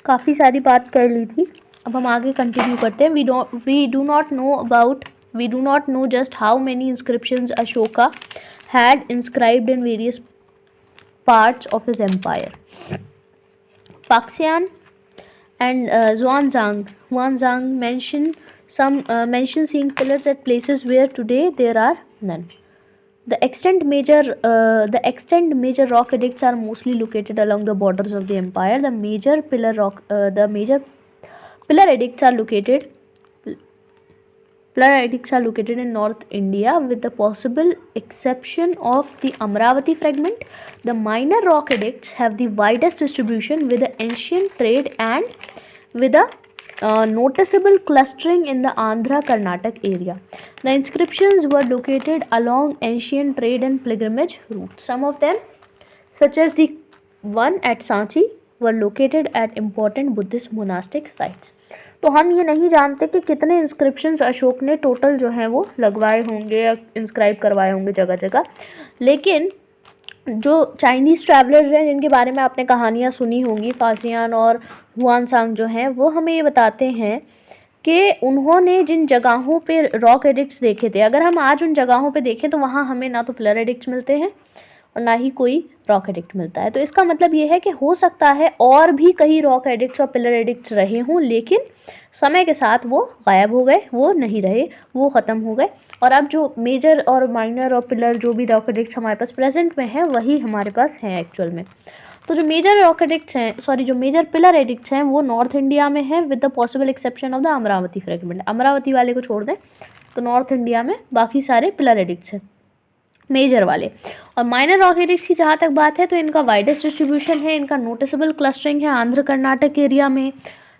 काफ़ी सारी बात कर ली थी, अब हम आगे कंटिन्यू करते हैं। We do not know just how many inscriptions Ashoka had inscribed in various parts of his empire. Faxian and Xuanzang mention seeing pillars at places where today there are none. The extant major rock edicts are mostly located along the borders of the empire. The major pillar edicts are located in North India, with the possible exception of the Amravati fragment. The minor rock edicts have the widest distribution, with the ancient trade and with a noticeable clustering in the Andhra Karnataka area. The inscriptions were located along ancient trade and pilgrimage routes. Some of them, such as the one at Sanchi, were located at important Buddhist monastic sites. तो हम ये नहीं जानते कि कितने inscriptions Ashok ने total जो हैं वो लगवाए होंगे या इंस्क्राइब करवाए होंगे जगह जगह, लेकिन जो चाइनीज़ ट्रैवलर्स हैं जिनके बारे में आपने कहानियाँ सुनी होंगी, फासियान और हुआनसांग जो हैं, वो हमें ये बताते हैं कि उन्होंने जिन जगहों पे रॉक एडिक्ट्स देखे थे, अगर हम आज उन जगहों पे देखें तो वहाँ हमें ना तो पिलर एडिक्ट्स मिलते हैं और ना ही कोई रॉक एडिक्ट मिलता है। तो इसका मतलब ये है कि हो सकता है और भी कई रॉक एडिक्ट्स और पिलर एडिक्ट्स रहे हों, लेकिन समय के साथ वो गायब हो गए, वो नहीं रहे, वो ख़त्म हो गए। और अब जो मेजर और माइनर और पिलर जो भी रॉक एडिक्ट्स हमारे पास प्रेजेंट में हैं, वही हमारे पास हैं एक्चुअल में। तो जो मेजर रॉक एडिक्ट्स हैं, जो मेजर पिलर एडिक्ट्स हैं, वो नॉर्थ इंडिया में है, with the possible exception of the Amravati fragment. Amravati वाले को छोड़ दें तो नॉर्थ इंडिया में बाकी सारे पिलर एडिक्ट्स हैं मेजर वाले। और माइनर रॉक एडिक्ट्स की जहाँ तक बात है तो इनका वाइडेस्ट डिस्ट्रीब्यूशन है, इनका नोटिसेबल क्लस्टरिंग है आंध्र कर्नाटक एरिया में।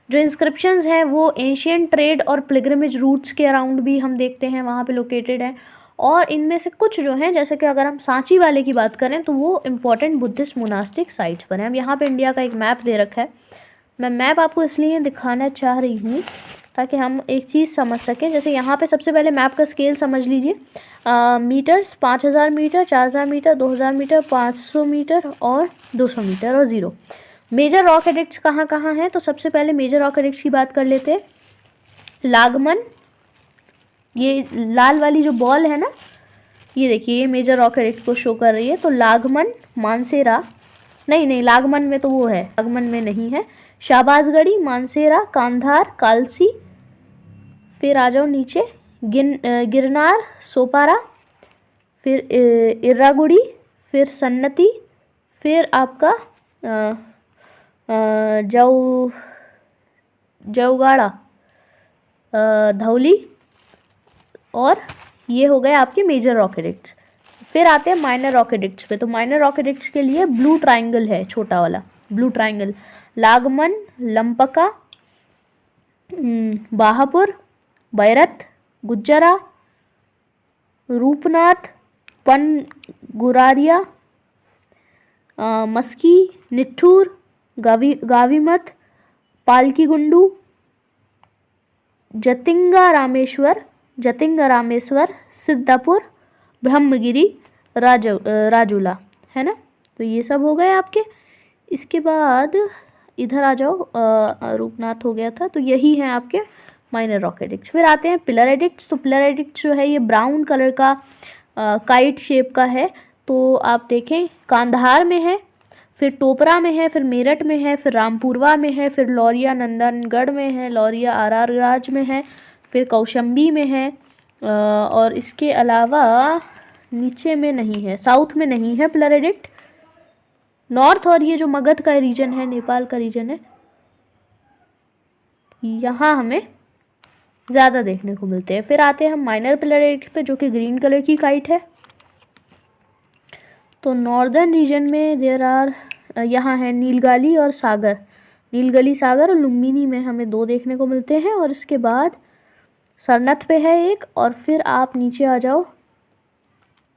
जो इंस्क्रिप्शंस हैं वो एशियन ट्रेड और पिलग्रिमेज रूट्स के अराउंड भी हम देखते हैं, वहाँ पे लोकेटेड है। और इनमें से कुछ जो हैं, जैसे कि अगर हम सांची वाले की बात करें तो वो इम्पॉर्टेंट बुद्धिस्ट मोनास्टिक साइट्स पर हैं। अब यहाँ पे इंडिया का एक मैप दे रखा है, मैं मैप आपको इसलिए दिखाना चाह रही हूँ ताकि हम एक चीज़ समझ सकें। जैसे यहाँ पे सबसे पहले मैप का स्केल समझ लीजिए, metres 5000 metre, 4000 metre, 2000 metre, 500 metre और 200 मीटर और 0। मेजर रॉक एडिक्ट्स कहाँ कहाँ हैं, तो सबसे पहले मेजर रॉक एडिक्ट्स की बात कर लेते हैं। लागमन, ये लाल वाली जो बॉल है ना, ये देखिए, ये मेजर रॉक एडिक्ट को शो कर रही है। तो लागमन, मानसेरा, नहीं लागमन में तो वो है, लागमन में नहीं है। शाहबाजगढ़ी, मानसेरा, कांधार, कालसी, फिर आ जाओ नीचे, गिरनार, सोपारा, फिर इर्रागुड़ी, फिर सन्नती, फिर आपका जौगाड़ा, धौली, और ये हो गए आपके मेजर रॉक एडिक्ट्स। फिर आते हैं माइनर रॉक एडिक्ट्स पे। तो माइनर रॉक एडिक्ट्स के लिए ब्लू ट्राइंगल है, छोटा वाला ब्लू ट्राइंगल। लागमन, लंपका, बाहापुर, बैरत, गुज्जरा, रूपनाथ, पनगुरारिया, मस्की, निट्ठूर, गावीमत, पालकीगुंडू, जतिंगा रामेश्वर, सिद्धापुर, ब्रह्मगिरी, राजूला, है ना। तो ये सब हो गए आपके। इसके बाद इधर आ जाओ, रूपनाथ हो गया था, तो यही हैं आपके माइनर रॉक एडिक्ट्स। फिर आते हैं पिलर एडिक्ट्स। तो पिलर एडिक्ट्स जो है ये ब्राउन कलर का काइट शेप का है। तो आप देखें, कांधार में है, फिर टोपरा में है, फिर मेरठ में है, फिर रामपुरवा में है, फिर लौरिया नंदनगढ़ में है, लौरिया आरारराज में है, फिर कौशंबी में है, और इसके अलावा नीचे में नहीं है, साउथ में नहीं है पिलर एडिक्ट। नॉर्थ और ये जो मगध का रीजन है, नेपाल का रीजन है, यहाँ हमें ज़्यादा देखने को मिलते हैं। फिर आते हैं हम माइनर पिलर एडिक्ट पे, जो कि ग्रीन कलर की काइट है। तो नॉर्दर्न रीजन में यहाँ है नीलगाली और सागर, नीलगली सागर और लुम्बिनी में हमें 2 देखने को मिलते हैं। और इसके बाद सरनथ पे है एक, और फिर आप नीचे आ जाओ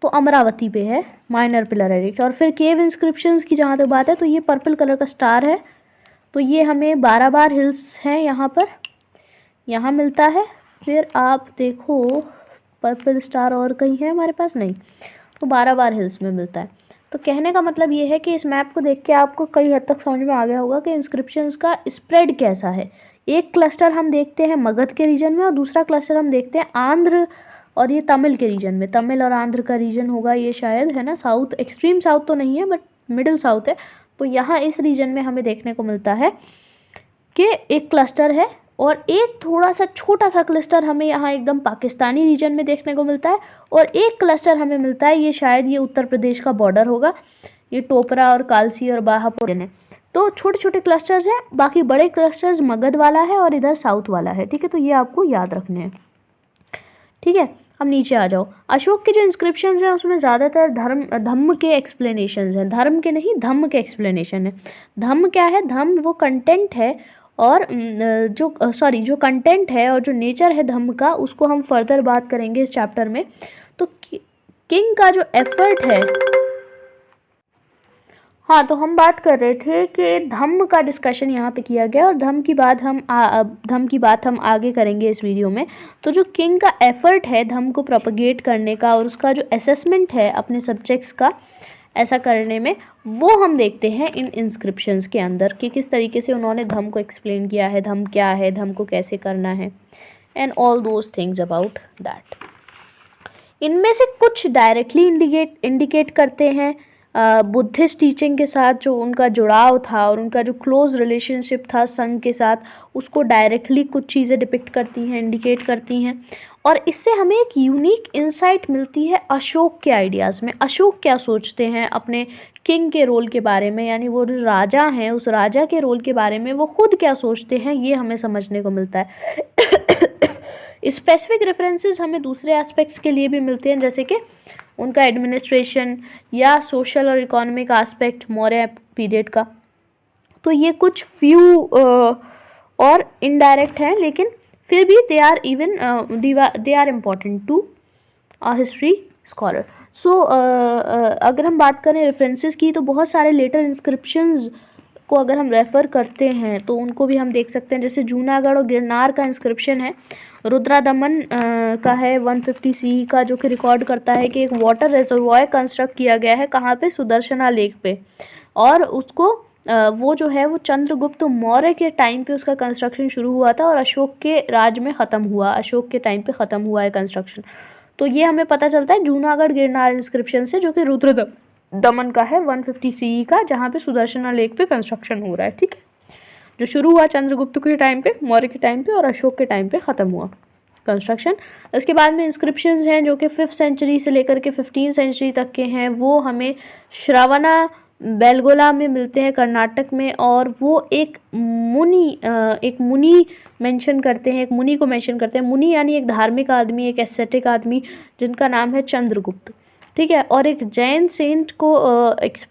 तो अमरावती पे है माइनर पिलर एडिक्ट। और फिर केव इंस्क्रिप्शंस की जहाँ तक बात है तो ये पर्पल कलर का स्टार है, तो ये हमें 12 बार हिल्स हैं यहाँ पर, यहाँ मिलता है। फिर आप देखो पर्पल स्टार और कहीं है हमारे पास, नहीं, तो 12 बार हिल्स में मिलता है। तो तो कहने का मतलब ये है कि इस मैप को देख के आपको कई हद तक समझ में आ गया होगा कि इंस्क्रिप्शंस का स्प्रेड कैसा है। एक क्लस्टर हम देखते हैं मगध के रीजन में और दूसरा क्लस्टर हम देखते हैं आंध्र और ये तमिल के रीजन में। तमिल और आंध्र का रीजन होगा ये शायद, है ना, साउथ, एक्सट्रीम साउथ तो नहीं है बट मिडिल साउथ है। तो यहाँ इस रीजन में हमें देखने को मिलता है कि एक क्लस्टर है और एक थोड़ा सा छोटा सा क्लस्टर हमें यहाँ एकदम पाकिस्तानी रीजन में देखने को मिलता है और एक क्लस्टर हमें मिलता है, ये शायद ये उत्तर प्रदेश का बॉर्डर होगा, ये टोपरा और कालसी और बाहापुर है। तो छोटे छोटे क्लस्टर्स हैं, बाकी बड़े क्लस्टर्स मगध वाला है और इधर साउथ वाला है। ठीक है, तो ये आपको याद रखने हैं। ठीक है, अब नीचे आ जाओ। अशोक के जो इंस्क्रिप्शंस हैं उसमें ज़्यादातर धम्म के एक्सप्लेनेशंस हैं, धर्म के नहीं, धम्म के एक्सप्लेनेशन है। धम्म क्या है? धम्म वो कंटेंट है और जो कंटेंट है और जो नेचर है धम्म का, उसको हम फर्दर बात करेंगे इस चैप्टर में। तो किंग का जो एफर्ट है, हाँ, तो हम बात कर रहे थे कि धम्म का डिस्कशन यहाँ पे किया गया और धम्म की बात हम आगे करेंगे इस वीडियो में। तो जो किंग का एफर्ट है धम्म को प्रोपगेट करने का और उसका जो असेसमेंट है अपने सब्जेक्ट्स का ऐसा करने में, वो हम देखते हैं इन इंस्क्रिप्शंस के अंदर कि किस तरीके से उन्होंने धम्म को एक्सप्लेन किया है, धम्म क्या है, धम्म को कैसे करना है, and all those things about that. इनमें से कुछ डायरेक्टली इंडिकेट करते हैं बुद्धिस्ट टीचिंग के साथ जो उनका जुड़ाव था और उनका जो क्लोज रिलेशनशिप था संघ के साथ, उसको डायरेक्टली कुछ चीज़ें डिपिक्ट करती हैं, इंडिकेट करती हैं। और इससे हमें एक यूनिक इंसाइट मिलती है अशोक के आइडियाज़ में। अशोक क्या सोचते हैं अपने किंग के रोल के बारे में, यानी वो जो राजा हैं उस राजा के रोल के बारे में वो खुद क्या सोचते हैं, ये हमें समझने को मिलता है। स्पेसिफिक रेफरेंसेस हमें दूसरे एस्पेक्ट्स के लिए भी मिलते हैं, जैसे कि उनका एडमिनिस्ट्रेशन या सोशल और इकोनॉमिक एस्पेक्ट मौर्य पीरियड का। तो ये कुछ फ्यू और इनडायरेक्ट हैं, लेकिन फिर भी they are important to a history scholar. So अगर हम बात करें रेफरेंसेस की, तो बहुत सारे लेटर इंस्क्रिप्शंस को अगर हम रेफ़र करते हैं तो उनको भी हम देख सकते हैं। जैसे जूनागढ़ और गिरनार का इंस्क्रिप्शन है, रुद्रादमन का है 150 CE का, जो कि रिकॉर्ड करता है कि एक वाटर रिजर्वॉयर कंस्ट्रक्ट किया गया है, कहाँ पे? सुदर्शना लेक पे। और उसको वो जो है वो चंद्रगुप्त मौर्य के टाइम पे उसका कंस्ट्रक्शन शुरू हुआ था और अशोक के राज में ख़त्म हुआ, अशोक के टाइम पे ख़त्म हुआ है कंस्ट्रक्शन। तो ये हमें पता चलता है जूनागढ़ गिरनार इंस्क्रिप्शन से, जो कि रुद्रदमन का है 150 CE का, जहाँ पे सुदर्शना लेक पे कंस्ट्रक्शन हो रहा है। ठीक है, जो शुरू हुआ चंद्रगुप्त के टाइम पे, मौर्य के टाइम पे और अशोक के टाइम पे ख़त्म हुआ कंस्ट्रक्शन। इसके बाद में इंस्क्रिप्शंस हैं जो कि 5th सेंचुरी से लेकर के 15th सेंचुरी तक के हैं। वो हमें श्रवणा बेलगोला में मिलते हैं कर्नाटक में, और वो एक मुनि मेंशन करते हैं, एक मुनि को मेंशन करते हैं। मुनि यानी एक धार्मिक आदमी, एक एस्थेटिक आदमी, जिनका नाम है चंद्रगुप्त। ठीक है, और एक जैन सेंट को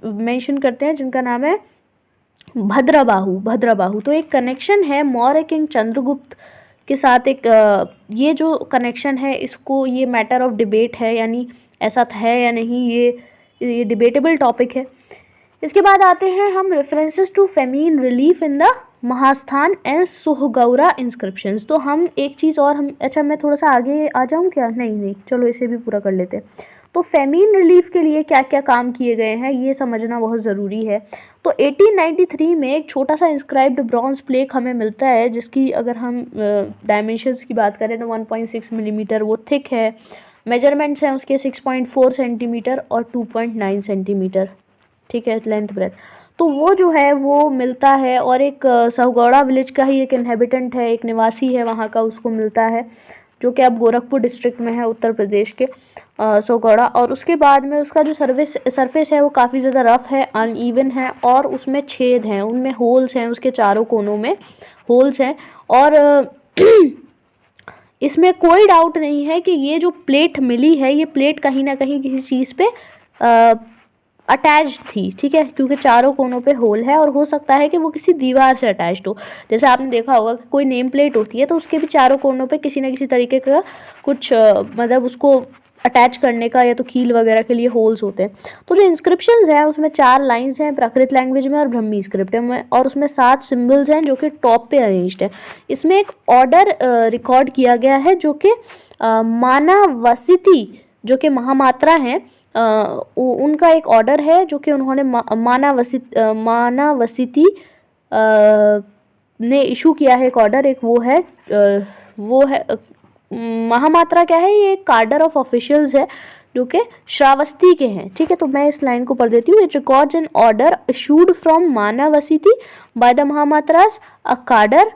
मेंशन करते हैं जिनका नाम है भद्रबाहु। तो एक कनेक्शन है मौर्य किंग चंद्रगुप्त के साथ। एक ये जो कनेक्शन है, इसको ये मैटर ऑफ डिबेट है, यानी ऐसा है या नहीं, ये डिबेटेबल टॉपिक है। इसके बाद आते हैं हम references to famine relief in the Mahasthan and Sohgaura inscriptions. तो हम एक चीज़ और मैं थोड़ा सा आगे आ जाऊँ क्या? नहीं, चलो इसे भी पूरा कर लेते हैं। तो फेमीन रिलीफ के लिए क्या क्या काम किए गए हैं ये समझना बहुत ज़रूरी है। तो 1893 में एक छोटा सा इंस्क्राइब्ड ब्रॉन्ज प्लेक हमें मिलता है, जिसकी अगर हम डायमेंशंस की बात करें तो 1.6 मिलीमीटर वो थिक है। मेजरमेंट्स हैं उसके 6.4 सेंटीमीटर और 2.9 सेंटीमीटर। ठीक है, लेंथ ब्रेथ। तो वो जो है वो मिलता है, और एक सौगौड़ा विलेज का ही एक इन्हेबिटेंट है, एक निवासी है वहाँ का, उसको मिलता है, जो कि अब गोरखपुर डिस्ट्रिक्ट में है, उत्तर प्रदेश के सौगौड़ा। और उसके बाद में उसका जो सरफेस है वो काफ़ी ज़्यादा रफ़ है, अनइवन है, और उसमें छेद हैं, उनमें होल्स हैं, उसके चारों कोनों में होल्स हैं। और इसमें कोई डाउट नहीं है कि ये जो प्लेट मिली है, ये प्लेट कहीं ना कहीं किसी चीज़ पे अटैच्ड थी। ठीक है, क्योंकि चारों कोनों पे होल है, और हो सकता है कि वो किसी दीवार से अटैच्ड हो। जैसे आपने देखा होगा कि कोई नेम प्लेट होती है तो उसके भी चारों कोनों पे किसी न किसी तरीके का कुछ मतलब उसको अटैच करने का या तो कील वगैरह के लिए होल्स होते हैं। तो जो इंस्क्रिप्शंस हैं उसमें 4 लाइंस हैं प्राकृत लैंग्वेज में और ब्रह्मी स्क्रिप्ट में, और उसमें 7 सिम्बल्स हैं जो कि टॉप पे अरेंज्ड है। इसमें एक ऑर्डर रिकॉर्ड किया गया है जो कि मानावसिति, जो कि महामात्रा हैं, उनका एक ऑर्डर है जो कि उन्होंने मानावसिति ने इशू किया है। एक ऑर्डर, एक वो है महामात्रा क्या है, ये कार्डर ऑफ ऑफिशियल्स है जो कि श्रावस्ती के हैं। ठीक है, तो मैं इस लाइन को पढ़ देती हूँ। It records an order issued from मानावसिति बाय द महामात्रास a cadre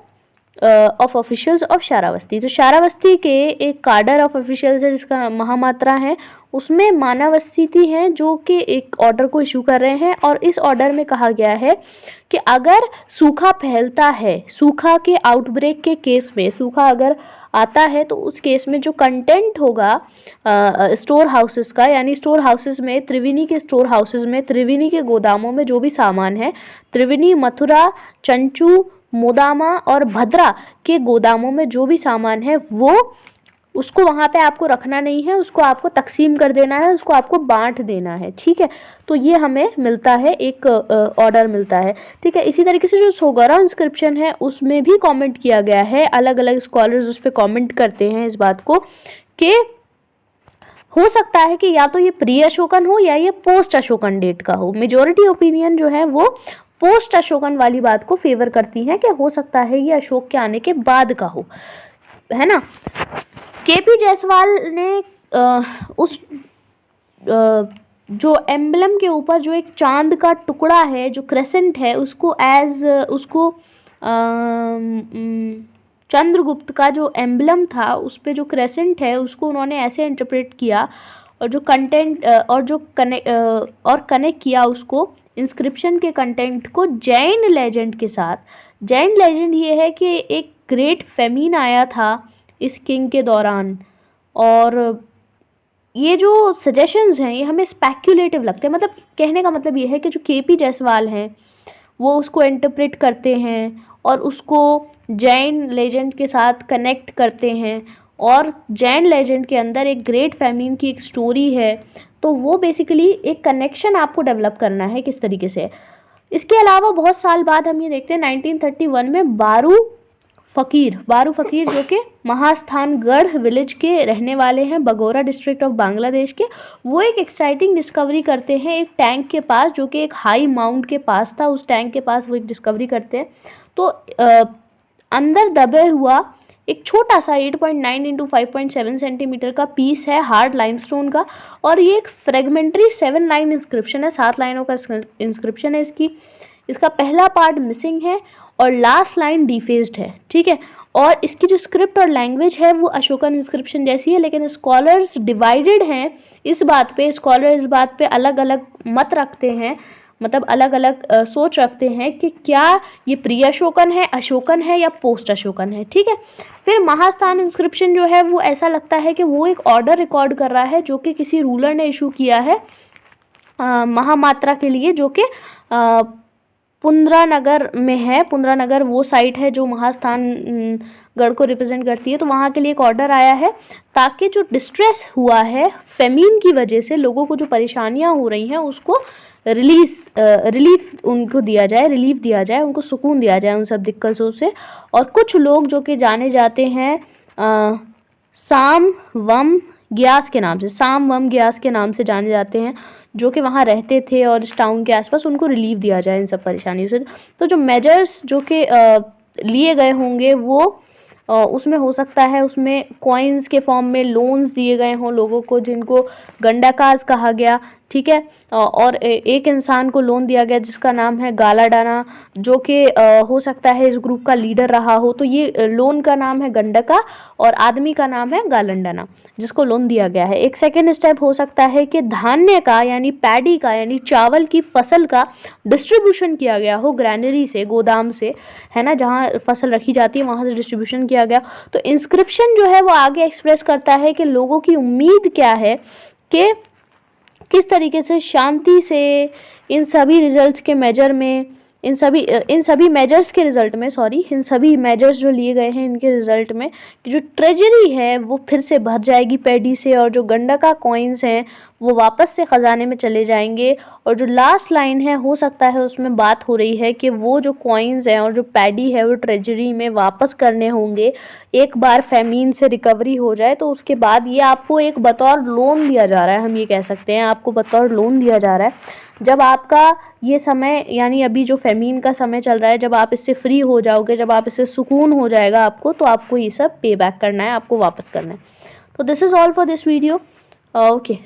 of officials of शारावस्ती। तो शारावस्ती के एक कार्डर ऑफ ऑफिशियल्स है जिसका महामात्रा है, उसमें मानावस्ती हैं जो कि एक ऑर्डर को इशू कर रहे हैं। और इस ऑर्डर में कहा गया है कि अगर सूखा फैलता है, सूखा के आउटब्रेक के केस में सूखा अगर आता है तो उस केस में जो कंटेंट होगा स्टोर हाउसेस का, यानी स्टोर हाउसेस में त्रिवेणी के स्टोर हाउसेस में, त्रिवेणी के गोदामों में जो भी सामान है, त्रिवेणी, मथुरा, चंचू, मोदामा और भद्रा के गोदामों में जो भी सामान है वो उसको वहाँ पे आपको रखना नहीं है, उसको आपको तकसीम कर देना है, उसको आपको बांट देना है। ठीक है, तो ये हमें मिलता है, एक ऑर्डर मिलता है। ठीक है, इसी तरीके से जो सोगोरा इंस्क्रिप्शन है उसमें भी कमेंट किया गया है। अलग अलग स्कॉलर्स उस पर कमेंट करते हैं इस बात को कि हो सकता है कि या तो ये प्री अशोकन हो या ये पोस्ट अशोकन डेट का हो। मेजॉरिटी ओपिनियन जो है वो पोस्ट अशोकन वाली बात को फेवर करती हैं कि हो सकता है ये अशोक के आने के बाद का हो, है ना। केपी जायसवाल ने उस जो एम्बलम के ऊपर जो एक चांद का टुकड़ा है, जो क्रेसेंट है, उसको चंद्रगुप्त का जो एम्बलम था उस पे जो क्रेसेंट है उसको उन्होंने ऐसे इंटरप्रेट किया और जो कंटेंट और कनेक्ट किया उसको इंस्क्रिप्शन के कंटेंट को जैन लेजेंड के साथ। जैन लेजेंड ये है कि एक ग्रेट फेमिन आया था इस किंग के दौरान, और ये जो सजेशंस हैं ये हमें स्पेक्युलेटिव लगते हैं। मतलब कहने का मतलब ये है कि जो केपी जायसवाल हैं वो उसको इंटरप्रेट करते हैं और उसको जैन लेजेंड के साथ कनेक्ट करते हैं, और जैन लेजेंड के अंदर एक ग्रेट फेमिन की एक स्टोरी है, तो वो बेसिकली एक कनेक्शन आपको डेवलप करना है किस तरीके से। इसके अलावा बहुत साल बाद हम ये देखते हैं 1931 में बारू फ़कीर जो कि महास्थानगढ़ विलेज के रहने वाले हैं, बगोरा डिस्ट्रिक्ट ऑफ बांग्लादेश के, वो एक एक्साइटिंग डिस्कवरी करते हैं एक टैंक के पास जो कि एक हाई माउंट के पास था। उस टैंक के पास वो एक डिस्कवरी करते हैं, तो अंदर दबे हुआ एक छोटा सा 8.9 इंटू 5.7 सेंटीमीटर का पीस है हार्ड लाइमस्टोन का, और ये एक फ्रेगमेंट्री 7 लाइन इंस्क्रिप्शन है, 7 लाइनों का इंस्क्रिप्शन है इसका पहला पार्ट मिसिंग है और लास्ट लाइन डिफेस्ड है। ठीक है, और इसकी जो स्क्रिप्ट और लैंग्वेज है वो अशोकन इंस्क्रिप्शन जैसी है, लेकिन स्कॉलर्स डिवाइडेड हैं इस बात पे। स्कॉलर इस बात पे अलग अलग मत रखते हैं, मतलब अलग अलग सोच रखते हैं कि क्या ये प्री अशोकन है या पोस्ट अशोकन है। ठीक है, फिर महास्थान इंस्क्रिप्शन जो है वो ऐसा लगता है कि वो एक ऑर्डर रिकॉर्ड कर रहा है जो कि किसी रूलर ने इशू किया है महामात्रा के लिए, जो कि पुंद्रानगर में है। पुंद्रानगर वो साइट है जो महास्थान गढ़ को रिप्रेजेंट करती है, तो वहाँ के लिए एक ऑर्डर आया है ताकि जो डिस्ट्रेस हुआ है फेमिन की वजह से, लोगों को जो परेशानियाँ हो रही हैं उसको रिलीफ उनको दिया जाए, उनको सुकून दिया जाए उन सब दिक्कतों से। और कुछ लोग जो कि जाने जाते हैं साम वम ग्यास के नाम से जाने जाते हैं, जो कि वहाँ रहते थे और इस टाउन के आसपास, उनको रिलीफ दिया जाए इन सब परेशानियों से। तो जो मेजर्स जो कि लिए गए होंगे वो उसमें हो सकता है उसमें कॉइन्स के फॉर्म में लोन्स दिए गए हों लोगों को जिनको गंडाकाज कहा गया। ठीक है, और एक इंसान को लोन दिया गया जिसका नाम है गालाडाना, जो कि हो सकता है इस ग्रुप का लीडर रहा हो। तो ये लोन का नाम है गंडका और आदमी का नाम है गालंडाना जिसको लोन दिया गया है। एक सेकेंड स्टेप हो सकता है कि धान्य का यानी पैडी का यानी चावल की फसल का डिस्ट्रीब्यूशन किया गया हो ग्रैनरी से, गोदाम से, है ना, जहाँ फसल रखी जाती है वहाँ से डिस्ट्रीब्यूशन किया गया। तो इंस्क्रिप्शन जो है वो आगे एक्सप्रेस करता है कि लोगों की उम्मीद क्या है कि किस तरीके से शांति से इन सभी रिजल्ट्स के मेजर में इन सभी मेजर्स के रिज़ल्ट में, इन सभी मेजर्स जो लिए गए हैं इनके रिज़ल्ट में कि जो ट्रेजरी है वो फिर से भर जाएगी पैडी से, और जो गंडका कॉइन्स हैं वो वापस से ख़जाने में चले जाएंगे। और जो लास्ट लाइन है हो सकता है उसमें बात हो रही है कि वो जो कॉइन्स हैं और जो पैडी है वो ट्रेजरी में वापस करने होंगे एक बार फेमीन से रिकवरी हो जाए। तो उसके बाद ये आपको एक बतौर लोन दिया जा रहा है, हम ये कह सकते हैं आपको बतौर लोन दिया जा रहा है। जब आपका ये समय, यानी अभी जो फेमीन का समय चल रहा है, जब आप इससे फ्री हो जाओगे, जब आप इससे सुकून हो जाएगा आपको, तो आपको ये सब पे बैक करना है, आपको वापस करना है। तो this is all for this video. Okay.